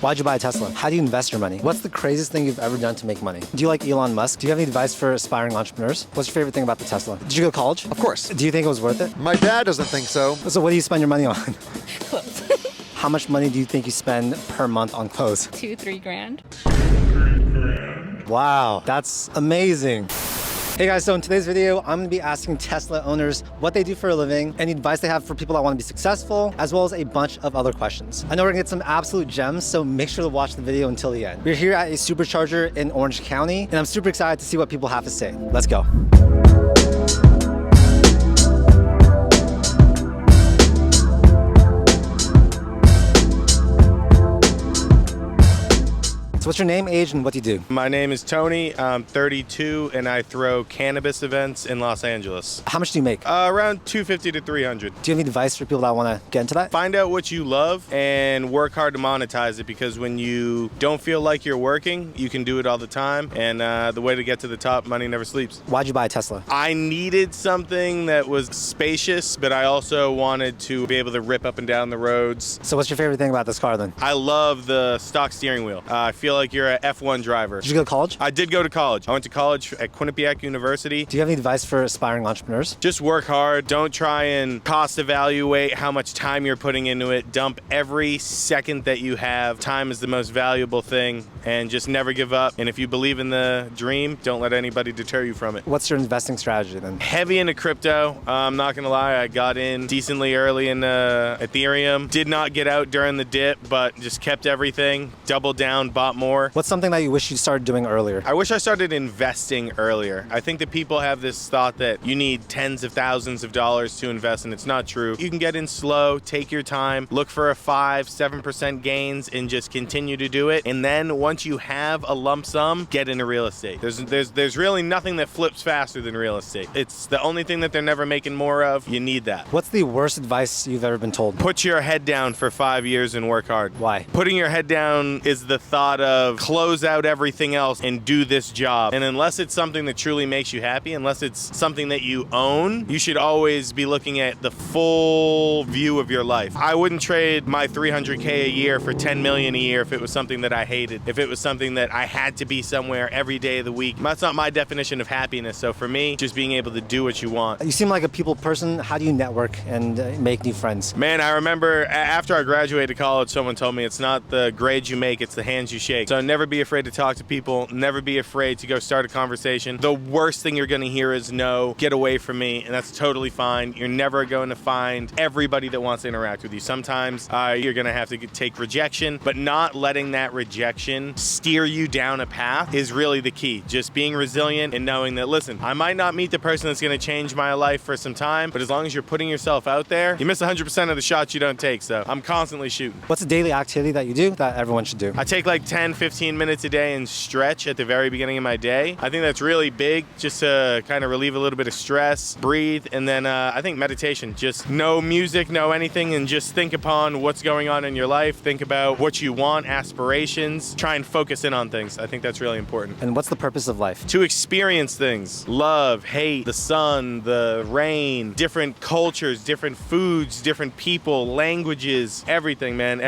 Why'd you buy a Tesla? How do you invest your money? What's the craziest thing you've ever done to make money? Do you like Elon Musk? Do you have any advice for aspiring entrepreneurs? What's your favorite thing about the Tesla? Did you go to college? Of course. Do you think it was worth it? My dad doesn't think so. So what do you spend your money on? Clothes. How much money do you think you spend per month on clothes? 2-3 grand. Wow, that's amazing. Hey guys, so in today's video, I'm gonna be asking Tesla owners what they do for a living, any advice they have for people that wanna be successful, as well as a bunch of other questions. I know we're gonna get some absolute gems, so make sure to watch the video until the end. We're here at a supercharger in Orange County, and I'm super excited to see what people have to say. Let's go. So what's your name, age, and what do you do? My name is Tony. I'm 32, and I throw cannabis events in Los Angeles. How much do you make? Around 250 to 300. Do you have any advice for people that want to get into that? Find out what you love and work hard to monetize it, because when you don't feel like you're working, you can do it all the time. And the way to get to the top, money never sleeps. Why'd you buy a Tesla? I needed something that was spacious, but I also wanted to be able to rip up and down the roads. So what's your favorite thing about this car then? I love the stock steering wheel. I feel like you're an F1 driver. Did you go to college? I did go to college. I went to college at Quinnipiac University. Do you have any advice for aspiring entrepreneurs? Just work hard. Don't try and cost evaluate how much time you're putting into it. Dump every second that you have. Time is the most valuable thing, and just never give up. And if you believe in the dream, don't let anybody deter you from it. What's your investing strategy then? Heavy into crypto. I'm not gonna lie, I got in decently early in Ethereum. Did not get out during the dip, but just kept everything, doubled down, bought more. What's something that you wish you started doing earlier? I wish I started investing earlier. I think that people have this thought that you need tens of thousands of dollars to invest, and it's not true. You can get in slow, take your time, look for a 5-7% gains, and just continue to do it. And then once you have a lump sum, get into real estate. There's really nothing that flips faster than real estate. It's the only thing that they're never making more of. You need that. What's the worst advice you've ever been told? Put your head down for 5 years and work hard. Why? Putting your head down is the thought of close out everything else and do this job. And unless it's something that truly makes you happy, unless it's something that you own, you should always be looking at the full view of your life. I wouldn't trade my $300K a year for $10 million a year if it was something that I hated, if it was something that I had to be somewhere every day of the week. That's not my definition of happiness. So for me, just being able to do what you want. You seem like a people person. How do you network and make new friends? Man, I remember after I graduated college, someone told me it's not the grades you make, it's the hands you shake. So never be afraid to talk to people, never be afraid to go start a conversation. The worst thing you're gonna hear is no, get away from me, and that's totally fine. You're never going to find everybody that wants to interact with you. Sometimes you're gonna have to take rejection, but not letting that rejection steer you down a path is really the key. Just being resilient and knowing that, listen, I might not meet the person that's gonna change my life for some time, but as long as you're putting yourself out there, you miss 100% of the shots you don't take, so I'm constantly shooting. What's a daily activity that you do that everyone should do? I take like 10-15 minutes a day and stretch at the very beginning of my day. I think that's really big, just to kind of relieve a little bit of stress, breathe, and then I think meditation. Just no music, no anything, and just think upon what's going on in your life. Think about what you want, aspirations. Try and focus in on things. I think that's really important. And what's the purpose of life? To experience things. Love, hate, the sun, the rain, different cultures, different foods, different people, languages, everything, man.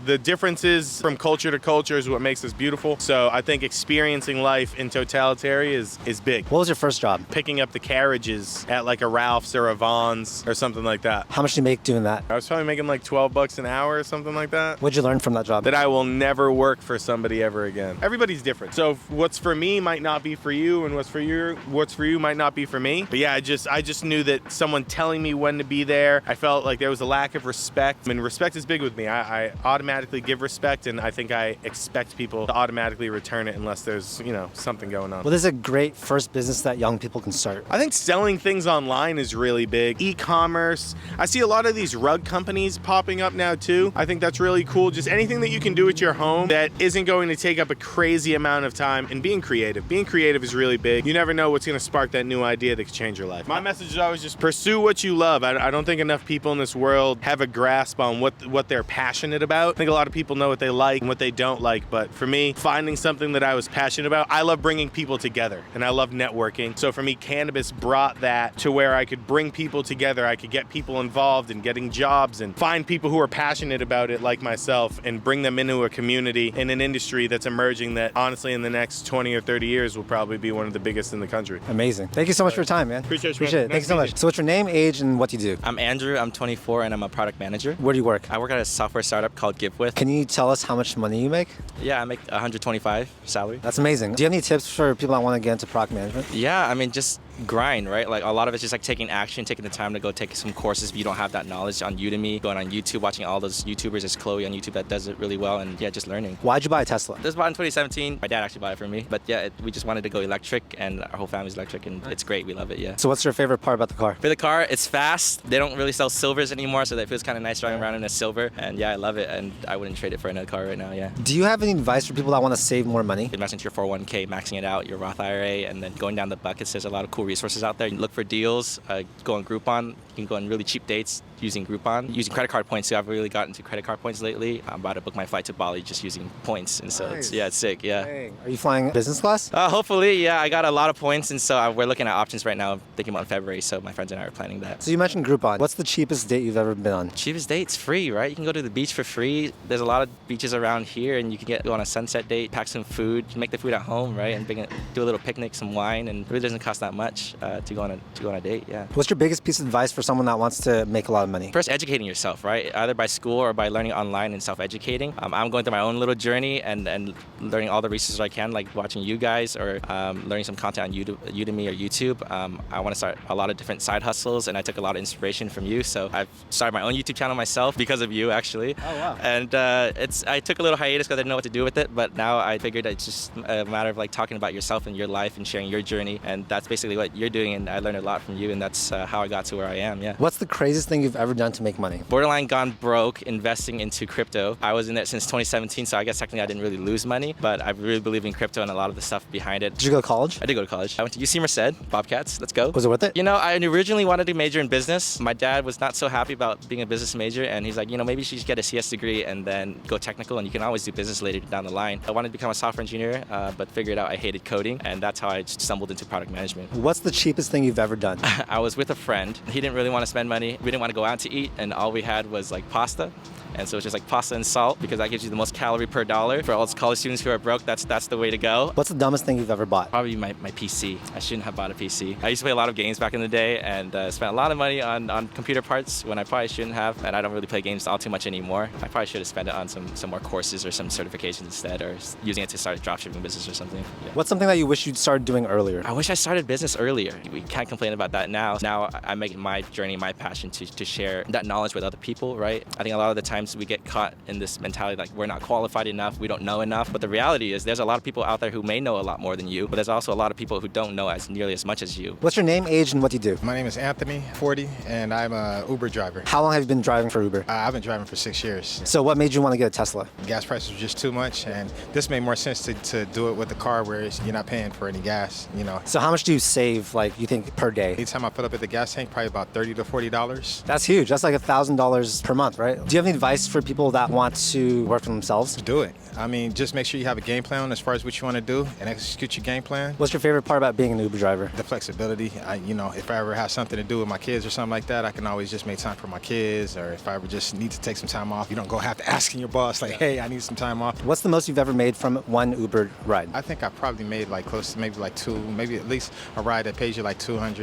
The differences from culture to culture is what makes us beautiful. So I think experiencing life in totality is big. What was your first job? Picking up the carriages at like a Ralph's or a Vaughn's or something like that. How much do you make doing that? I was probably making like 12 bucks an hour or something like that. What'd you learn from that job? That I will never work for somebody ever again. Everybody's different. So what's for me might not be for you, and what's for you might not be for me. But yeah, I just knew that someone telling me when to be there, I felt like there was a lack of respect. I mean, respect is big with me. I automatically give respect, and I think I expect people to automatically return it unless there's, something going on. Well, this is a great first business that young people can start. I think selling things online is really big. E-commerce. I see a lot of these rug companies popping up now too. I think that's really cool. Just anything that you can do at your home that isn't going to take up a crazy amount of time, and being creative. Being creative is really big. You never know what's going to spark that new idea that could change your life. My message is always just pursue what you love. I don't think enough people in this world have a grasp on what they're passionate about. I think a lot of people know what they like and what they don't like, but But for me, finding something that I was passionate about, I love bringing people together and I love networking. So for me, cannabis brought that to where I could bring people together. I could get people involved in getting jobs and find people who are passionate about it like myself and bring them into a community in an industry that's emerging that honestly in the next 20 or 30 years will probably be one of the biggest in the country. Amazing. Thank you so much for your time, man. Appreciate it. Nice Thank you so much. So what's your name, age, and what do you do? I'm Andrew, I'm 24 and I'm a product manager. Where do you work? I work at a software startup called GiveWith. Can you tell us how much money you make? Yeah, I make 125 salary. That's amazing. Do you have any tips for people that want to get into product management? Yeah, I mean, just grind, right? Like a lot of it's just like taking action, taking the time to go take some courses if you don't have that knowledge on Udemy, going on YouTube, watching all those YouTubers. There's Chloe on YouTube that does it really well, and yeah, just learning. Why'd you buy a Tesla? This was bought in 2017. My dad actually bought it for me, but yeah, we just wanted to go electric, and our whole family's electric, and it's great. We love it, yeah. So what's your favorite part about the car? For the car, it's fast. They don't really sell silvers anymore, so that feels kind of nice driving around in a silver, and yeah, I love it, and I wouldn't trade it for another car right now, yeah. Do you have any advice for people that want to save more money? Investing to your 401k, maxing it out, your Roth IRA, and then going down the buckets. There's a lot of cool resources out there. You look for deals, go on Groupon. You can go on really cheap dates using Groupon. Using credit card points too. I've really gotten into credit card points lately. I'm about to book my flight to Bali just using points, and so Nice. it's sick, yeah. Dang. Are you flying business class? Hopefully, yeah. I got a lot of points, and so we're looking at options right now. Thinking about February, so my friends and I are planning that. So you mentioned Groupon. What's the cheapest date you've ever been on? Cheapest date's free, right? You can go to the beach for free. There's a lot of beaches around here, and you can go on a sunset date, pack some food, you can make the food at home, right? And do a little picnic, some wine, and it really doesn't cost that much to go on a date, yeah. What's your biggest piece of advice for someone that wants to make a lot of money? First, educating yourself, right? Either by school or by learning online and self-educating. I'm going through my own little journey and learning all the resources I can, like watching you guys or learning some content on Udemy or YouTube. I want to start a lot of different side hustles, and I took a lot of inspiration from you. So I've started my own YouTube channel myself because of you, actually. Oh, wow. And I took a little hiatus because I didn't know what to do with it, but now I figured it's just a matter of like talking about yourself and your life and sharing your journey, and that's basically what you're doing, and I learned a lot from you, and that's how I got to where I am, yeah. What's the craziest thing you've ever done to make money? Borderline gone broke investing into crypto. I was in it since 2017, so I guess technically I didn't really lose money, but I really believe in crypto and a lot of the stuff behind it. Did you go to college? I did go to college. I went to UC Merced, Bobcats, let's go. Was it worth it? You know, I originally wanted to major in business. My dad was not so happy about being a business major, and he's like, you know, maybe you should just get a CS degree and then go technical, and you can always do business later down the line. I wanted to become a software engineer, but figured out I hated coding, and that's how I stumbled into product management. What's the cheapest thing you've ever done? I was with a friend. He didn't really want to spend money. We didn't want to go out to eat, and all we had was like pasta. And so it's just like pasta and salt, because that gives you the most calorie per dollar. For all those college students who are broke, that's the way to go. What's the dumbest thing you've ever bought? Probably my PC. I shouldn't have bought a PC. I used to play a lot of games back in the day, and spent a lot of money on computer parts when I probably shouldn't have. And I don't really play games all too much anymore. I probably should have spent it on some more courses or some certifications instead, or using it to start a dropshipping business or something. Yeah. What's something that you wish you'd started doing earlier? I wish I started business earlier. We can't complain about that now. Now I make it my journey, my passion to share that knowledge with other people, right? I think a lot of the times we get caught in this mentality like we're not qualified enough, we don't know enough. But the reality is there's a lot of people out there who may know a lot more than you, but there's also a lot of people who don't know as nearly as much as you. What's your name, age, and what do you do? My name is Anthony, 40, and I'm a Uber driver. How long have you been driving for Uber? I've been driving for 6 years. So what made you want to get a Tesla? Gas prices were just too much, and this made more sense to do it with the car where you're not paying for any gas, you know. So how much do you save, like, you think, per day? Anytime I fill up at the gas tank, probably about $30 to $40. That's huge. That's like $1,000 per month, right? Do you have any advice for people that want to work for themselves? Do it. I mean, just make sure you have a game plan as far as what you want to do and execute your game plan. What's your favorite part about being an Uber driver? The flexibility. You know, if I ever have something to do with my kids or something like that, I can always just make time for my kids, or if I ever just need to take some time off, you don't go have to asking your boss like, hey, I need some time off. What's the most you've ever made from one Uber ride? I think I probably made like close to maybe at least a ride that pays you like $200.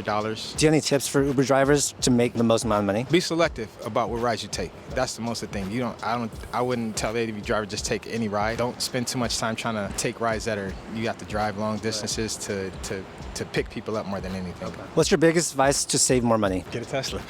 Do you have any tips for Uber drivers to make the most amount of money? Be selective about what rides you take. That's the most thing. I wouldn't tell any driver just take any ride. Don't spend too much time trying to take rides that you have to drive long distances to pick people up more than anything. What's your biggest advice to save more money? Get a Tesla.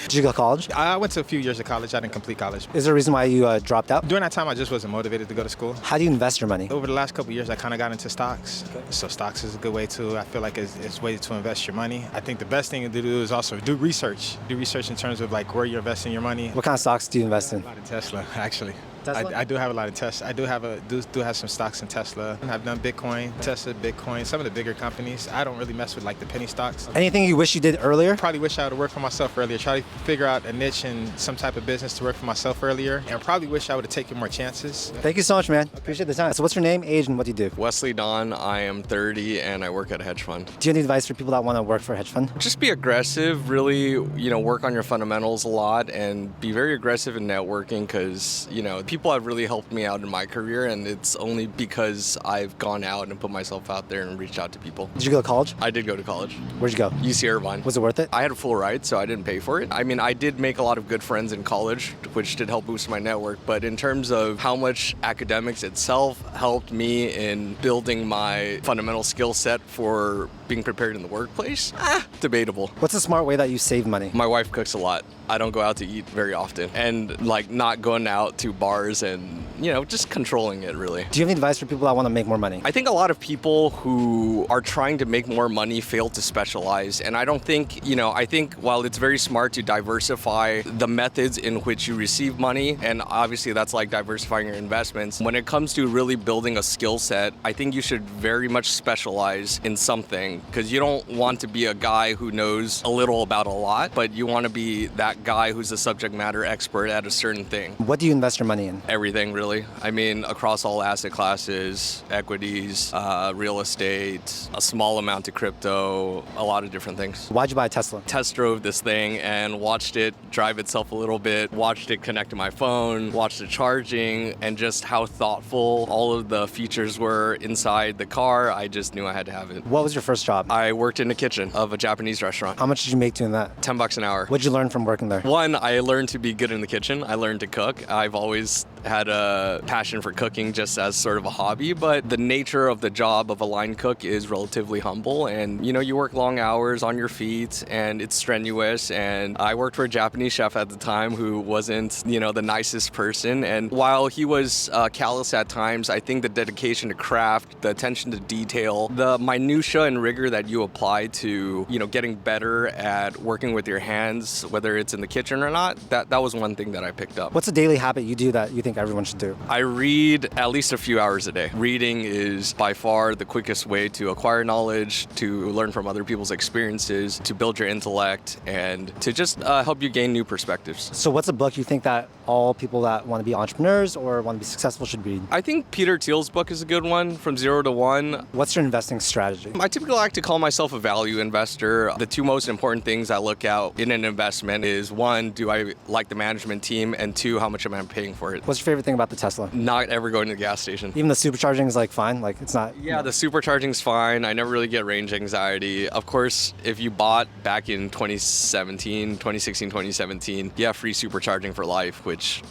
Did you go to college? I went to a few years of college. I didn't complete college. Is there a reason why you dropped out? During that time, I just wasn't motivated to go to school. How do you invest your money? Over the last couple of years, I kind of got into stocks. Okay. So stocks is a good way to, I feel like it's a way to invest your money. I think the best thing to do is also do research. Do research in terms of like where you're investing your money. What kind of stocks do you invest in? A lot of Tesla, actually. Tesla? I do have a lot of Tesla. I do have some stocks in Tesla. I've done Bitcoin, Tesla, Bitcoin, some of the bigger companies. I don't really mess with like the penny stocks. Anything you wish you did earlier? Probably wish I would have worked for myself earlier. Try to figure out a niche and some type of business to work for myself earlier. And probably wish I would have taken more chances. Thank you so much, man. Appreciate the time. So what's your name, age, and what do you do? Wesley Don, I am 30 and I work at a hedge fund. Do you have any advice for people that want to work for a hedge fund? Just be aggressive, really, work on your fundamentals a lot and be very aggressive in networking because, people have really helped me out in my career and it's only because I've gone out and put myself out there and reached out to people. Did you go to college? I did go to college. Where'd you go? UC Irvine. Was it worth it? I had a full ride, so I didn't pay for it. I mean, I did make a lot of good friends in college, which did help boost my network, but in terms of how much academics itself helped me in building my fundamental skill set for being prepared in the workplace, debatable. What's a smart way that you save money? My wife cooks a lot. I don't go out to eat very often. And not going out to bars and, just controlling it really. Do you have any advice for people that want to make more money? I think a lot of people who are trying to make more money fail to specialize. And I don't think, I think while it's very smart to diversify the methods in which you receive money, and obviously that's like diversifying your investments, when it comes to really building a skill set, I think you should very much specialize in something because you don't want to be a guy who knows a little about a lot, but you want to be that guy who's a subject matter expert at a certain thing. What do you invest your money in? Everything, really. I mean, across all asset classes, equities, real estate, a small amount to crypto, a lot of different things. Why'd you buy a Tesla? Test drove this thing and watched it drive itself a little bit, watched it connect to my phone, watched the charging, and just how thoughtful all of the features were inside the car. I just knew I had to have it. What was your first job? I worked in the kitchen of a Japanese restaurant. How much did you make doing that? $10 an hour. What'd you learn from working there? One, I learned to be good in the kitchen. I learned to cook. I've always had a passion for cooking just as sort of a hobby, but the nature of the job of a line cook is relatively humble and you work long hours on your feet and it's strenuous, and I worked for a Japanese chef at the time who wasn't the nicest person, and while he was callous at times, I think the dedication to craft, the attention to detail, the minutia and rigor that you apply to getting better at working with your hands, whether it's in the kitchen or not, that was one thing that I picked up. What's a daily habit you do that you think everyone should do? I read at least a few hours a day. Reading is by far the quickest way to acquire knowledge, to learn from other people's experiences, to build your intellect, and to just help you gain new perspectives. So what's a book you think that all people that want to be entrepreneurs or want to be successful should read? I think Peter Thiel's book is a good one, From Zero to One. What's your investing strategy? I typically like to call myself a value investor. The two most important things I look out in an investment is one, do I like the management team? And two, how much am I paying for it? What's your favorite thing about the Tesla? Not ever going to the gas station. Even the supercharging is fine? It's not... Yeah, the supercharging's fine. I never really get range anxiety. Of course, if you bought back in 2016, 2017, you have free supercharging for life, which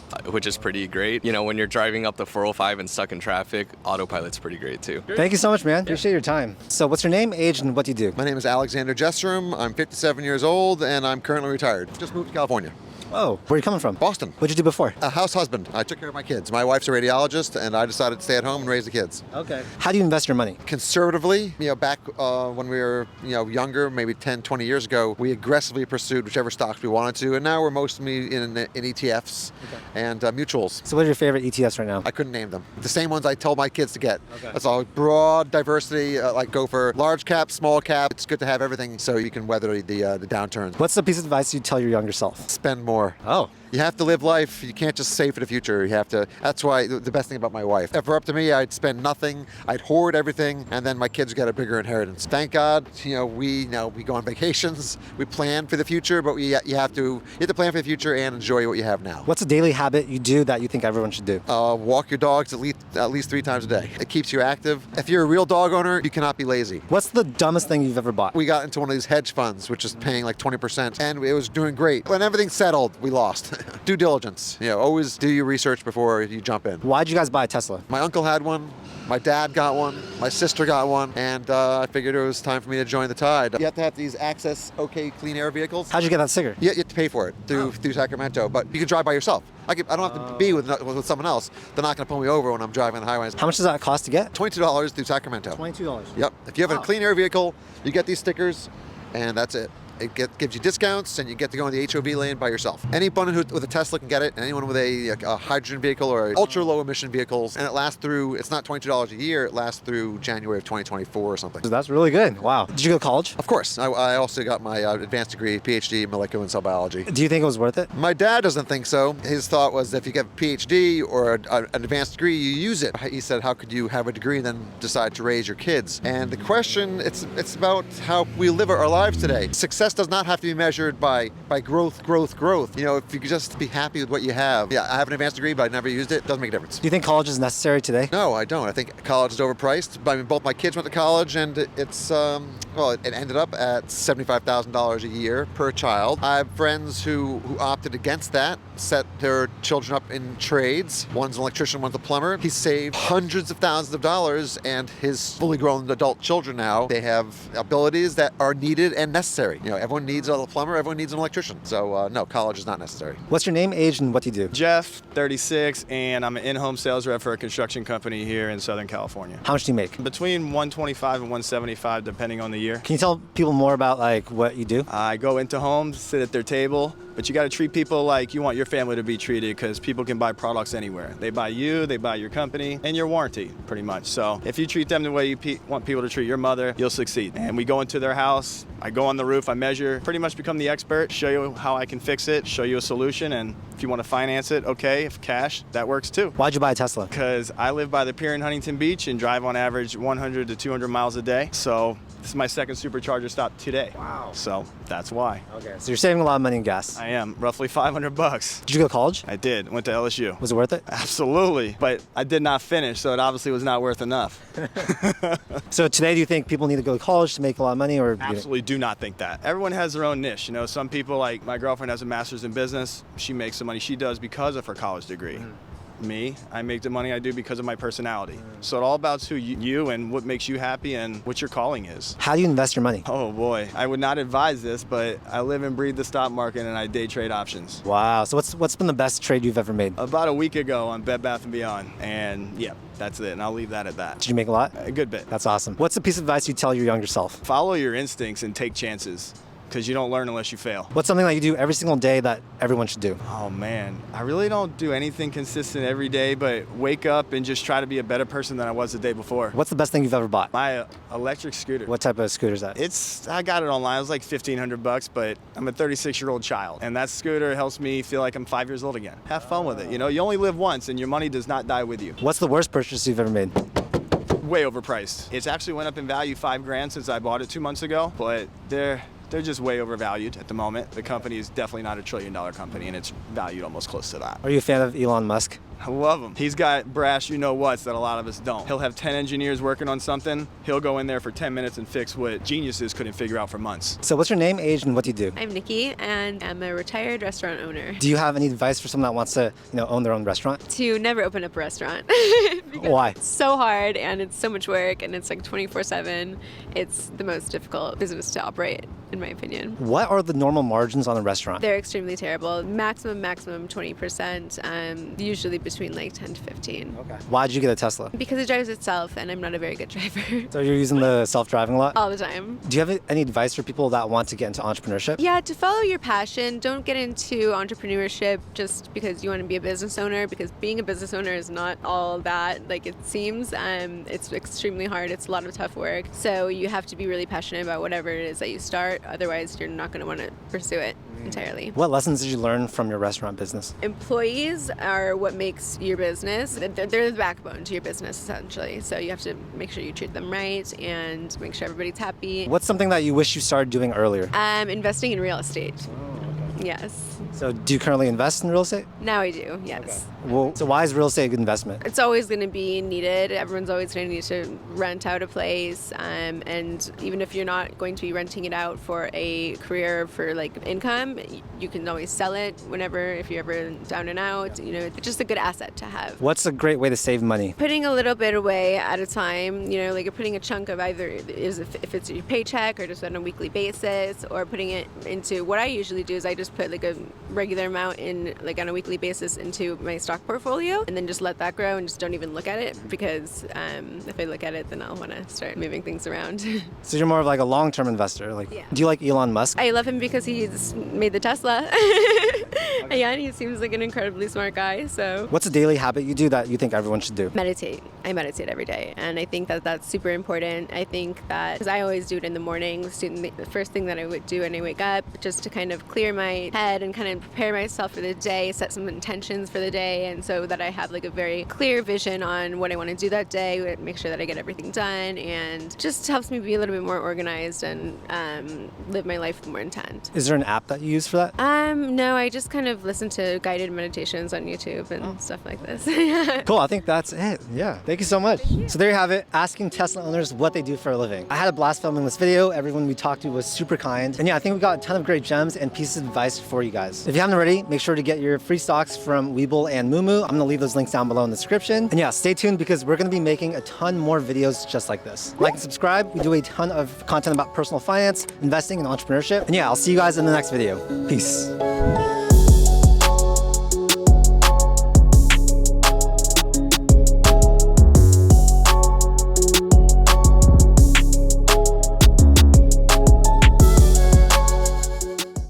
is pretty great. When you're driving up the 405 and stuck in traffic, autopilot's pretty great too. Thank you so much, man. Appreciate your time. So what's your name, age, and what do you do? My name is Alexander Jessrum. I'm 57 years old and I'm currently retired. Just moved to California. Oh, where are you coming from? Boston. What'd you do before? A house husband. I took care of my kids. My wife's a radiologist and I decided to stay at home and raise the kids. Okay. How do you invest your money? Conservatively, back when we were, younger, maybe 10, 20 years ago, we aggressively pursued whichever stocks we wanted to, and now we're mostly in ETFs and mutuals. So what are your favorite ETFs right now? I couldn't name them. The same ones I told my kids to get. Okay. That's all. Broad diversity, go for large cap, small cap. It's good to have everything so you can weather the downturns. What's the piece of advice you'd tell your younger self? Spend more. Oh. You have to live life. You can't just save for the future. You have to. That's why the best thing about my wife. If it were up to me, I'd spend nothing. I'd hoard everything, and then my kids get a bigger inheritance. Thank God, we go on vacations. We plan for the future, but you have to plan for the future and enjoy what you have now. What's a daily habit you do that you think everyone should do? Walk your dogs at least 3 times a day. It keeps you active. If you're a real dog owner, you cannot be lazy. What's the dumbest thing you've ever bought? We got into one of these hedge funds, which is paying 20%, and it was doing great. When everything's settled, we lost. Due diligence. Always do your research before you jump in. Why'd you guys buy a Tesla? My uncle had one. My dad got one. My sister got one. And I figured it was time for me to join the tide. You have to have these Access OK Clean Air vehicles. How'd you get that sticker? You have to pay for it through Sacramento, but you can drive by yourself. I don't have to be with someone else. They're not going to pull me over when I'm driving on the highways. How much does that cost to get? $22 through Sacramento. $22. Yep. If you have a clean air vehicle, you get these stickers, and that's it. It gives you discounts, and you get to go in the HOV lane by yourself. Anyone with a Tesla can get it, and anyone with a hydrogen vehicle or ultra low emission vehicles, and it lasts through, it's not $22 a year, it lasts through January of 2024 or something. So that's really good. Wow. Did you go to college? Of course. I also got my advanced degree, PhD in molecular and cell biology. Do you think it was worth it? My dad doesn't think so. His thought was if you get a PhD or an advanced degree, you use it. He said, how could you have a degree and then decide to raise your kids? And the question, it's about how we live our lives today. Success does not have to be measured by growth. You know, if you could just be happy with what you have. Yeah, I have an advanced degree, but I never used it. It doesn't make a difference. Do you think college is necessary today? No, I don't. I think college is overpriced. I mean, both my kids went to college, and it's, well, it ended up at $75,000 a year per child. I have friends who opted against that, set their children up in trades. One's an electrician, one's a plumber. He saved hundreds of thousands of dollars, and his fully grown adult children now, they have abilities that are needed and necessary. You know, everyone needs a plumber, everyone needs an electrician. So no, college is not necessary. What's your name, age, and what do you do? Jeff, 36, and I'm an in-home sales rep for a construction company here in Southern California. How much do you make? Between 125 and 175, depending on the year. Can you tell people more about like what you do? I go into homes, sit at their table, but you got to treat people like you want your family to be treated, because people can buy products anywhere. They buy you, they buy your company, and your warranty, pretty much. So if you treat them the way you want people to treat your mother, you'll succeed. And we go into their house, I go on the roof, I measure, pretty much become the expert, show you how I can fix it, show you a solution, and if you want to finance it, okay, if cash, that works too. Why'd you buy a Tesla? Because I live by the pier in Huntington Beach and drive on average 100 to 200 miles a day. So this is my second supercharger stop today. Wow. So that's why. Okay, so you're saving a lot of money in gas. I am, roughly $500. Did you go to college? I did, went to LSU. Was it worth it? Absolutely, but I did not finish, so it obviously was not worth enough. So today, do you think people need to go to college to make a lot of money, or? Absolutely do not think that. Everyone has their own niche. You know, some people, like my girlfriend has a master's in business. She makes the money she does because of her college degree. Me, I make the money I do because of my personality. So it all about who you and what makes you happy and what your calling is. How do you invest your money? Oh boy, I would not advise this, but I live and breathe the stock market and I day trade options. Wow. So what's been the best trade you've ever made? About a week ago on Bed Bath & Beyond, and yeah, that's it, and I'll leave that at that. Did you make a lot? A good bit. That's awesome. What's a piece of advice you'd tell your younger self? Follow your instincts and take chances, because you don't learn unless you fail. What's something that you do every single day that everyone should do? Oh man, I really don't do anything consistent every day, but wake up and just try to be a better person than I was the day before. What's the best thing you've ever bought? My electric scooter. What type of scooter is that? I got it online. It was like $1,500, but I'm a 36-year-old child, and that scooter helps me feel like I'm 5 years old again. Have fun with it. You know, you only live once, and your money does not die with you. What's the worst purchase you've ever made? Way overpriced. It's actually went up in value $5,000 since I bought it 2 months ago, but they're just way overvalued at the moment. The company is definitely not $1 trillion company, and it's valued almost close to that. Are you a fan of Elon Musk? I love him. He's got brass you-know-whats that a lot of us don't. He'll have 10 engineers working on something. He'll go in there for 10 minutes and fix what geniuses couldn't figure out for months. So what's your name, age, and what do you do? I'm Nikki, and I'm a retired restaurant owner. Do you have any advice for someone that wants to, own their own restaurant? To never open up a restaurant. Why? It's so hard, and it's so much work, and it's like 24/7. It's the most difficult business to operate, in my opinion. What are the normal margins on a restaurant? They're extremely terrible. Maximum 20%, usually between like 10 to 15. Okay. Why did you get a Tesla? Because it drives itself, and I'm not a very good driver. So you're using the self-driving a lot? All the time. Do you have any advice for people that want to get into entrepreneurship? Yeah, to follow your passion. Don't get into entrepreneurship just because you want to be a business owner, because being a business owner is not all that like it seems. It's extremely hard. It's a lot of tough work. So you have to be really passionate about whatever it is that you start. Otherwise, you're not going to want to pursue it entirely. What lessons did you learn from your restaurant business? Employees are what makes your business. They're the backbone to your business, essentially. So you have to make sure you treat them right and make sure everybody's happy. What's something that you wish you started doing earlier? Investing in real estate. Yes. So do you currently invest in real estate? Now I do, yes. Okay. Well, so why is real estate a good investment? It's always going to be needed. Everyone's always going to need to rent out a place. And even if you're not going to be renting it out for a career for like income, you can always sell it whenever, if you're ever down and out. It's just a good asset to have. What's a great way to save money? Putting a little bit away at a time, like you're putting a chunk of either if it's your paycheck or just on a weekly basis, or putting it into what I usually do is I just just put like a regular amount in like on a weekly basis into my stock portfolio, and then just let that grow and just don't even look at it, because if I look at it, then I'll want to start moving things around. So you're more of like a long-term investor. Like, Yeah. do you like Elon Musk? I love him because he's made the Tesla. Yeah, and he seems like an incredibly smart guy. So What's a daily habit you do that you think everyone should do? meditate. I meditate every day, and I think that that's super important. I think that because I always do it in the morning, the first thing that I would do when I wake up, just to kind of clear my head and kind of prepare myself for the day, set some intentions for the day, and so that I have like a very clear vision on what I want to do that day, make sure that I get everything done, and just helps me be a little bit more organized and live my life with more intent. Is there an app that you use for that? No, I just kind of listen to guided meditations on YouTube and stuff like this. Yeah. Cool, I think that's it. Yeah, thank you so much. So there you have it, asking Tesla owners what they do for a living. I had a blast filming this video. Everyone we talked to was super kind. And yeah, I think we got a ton of great gems and pieces of advice for you guys. If you haven't already, make sure to get your free stocks from Webull and Moomoo. I'm gonna leave those links down below in the description. And yeah, stay tuned because we're gonna be making a ton more videos just like this. Like and subscribe. We do a ton of content about personal finance, investing, and entrepreneurship. And yeah, I'll see you guys in the next video. Peace.